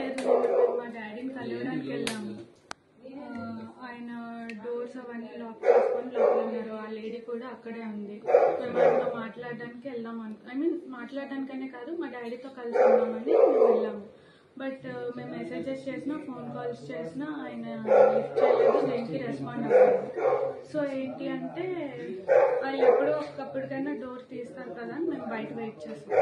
లేదు, మా డాడీని కలవడానికి వెళ్ళాము. ఆయన డోర్స్ అవన్నీ లాక్ చేసుకొని లోపల ఉన్నారు. ఆ లేడీ కూడా అక్కడే ఉంది. మేము ఆయనతో మాట్లాడడానికి వెళ్దాం మాట్లాడడానికనే కాదు, మా డాడీతో కలిసి ఉన్నామని మేము వెళ్ళాము. బట్ మేము మెసేజెస్ చేసినా, ఫోన్ కాల్స్ చేసినా ఆయన లిఫ్ట్ చేయలేదు, దేనికి రెస్పాండ్ అవ్వలేదు. సో ఏంటి అంటే వాళ్ళు ఎప్పుడో ఒకప్పటికైనా డోర్ తీస్తారు కదా అని మేము బయట వెయిట్ చేస్తాం.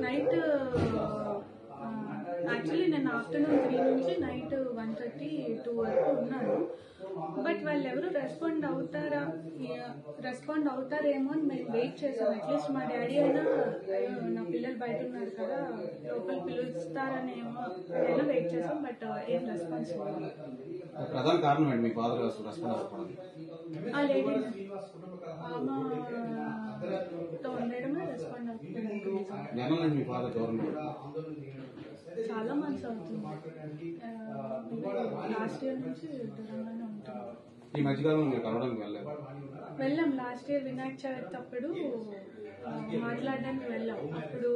నైట్ యాక్చువల్లీ నేను ఆఫ్టర్నూన్ 3 నుంచి నైట్ 1:30, 2 వరకు ఉన్నాను. బట్ వాళ్ళు ఎవరు రెస్పాండ్ అవుతారేమో అని మేము వెయిట్ చేసాం. అట్లీస్ట్ మా డాడీ అయినా నా పిల్లలు బయట ఉన్నారు కదా, లోపల పిలుస్తారనేమో అయినా వెయిట్ చేసాం. బట్ ఏం రెస్పాన్స్ ప్రధాన కారణం ఏంటి మీ ఫాదర్ రెస్పాండ్ అవ్వకపోవడానికి? ఆ లేడీ ఆమెతో ఉండడమే రెస్పాండ్ అవుతుంది. చాలా మంత్స్ అవుతుంది. లాస్ట్ ఇయర్ నుంచి దూరంగానే ఉంటుంది. ఈ మధ్యకాలంలో మీరు కలవడానికి వెళ్ళాం. లాస్ట్ ఇయర్ వినాయక చవితి అప్పుడు మాట్లాడడానికి వెళ్ళాం. అప్పుడు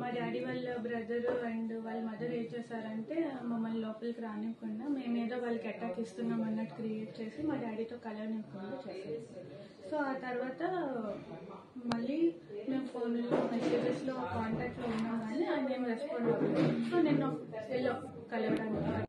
మా డాడీ వాళ్ళ బ్రదర్ అండ్ వాళ్ళ మదర్ ఏం చేశారంటే మమ్మల్ని లోపలికి రానివ్వకుండా మేమేదో వాళ్ళకి అటాక్ ఇస్తున్నాం అన్నట్టు క్రియేట్ చేసి మా డాడీతో కలవనివ్వకుండా చేశారు. సో ఆ తర్వాత మళ్ళీ మేము ఫోన్లో మెసేజెస్లో కాంటాక్ట్లో ఉన్నాం కానీ ఆయన ఏం రెస్పాండ్ అవ్వలేదు. సో నేను కలవడానికి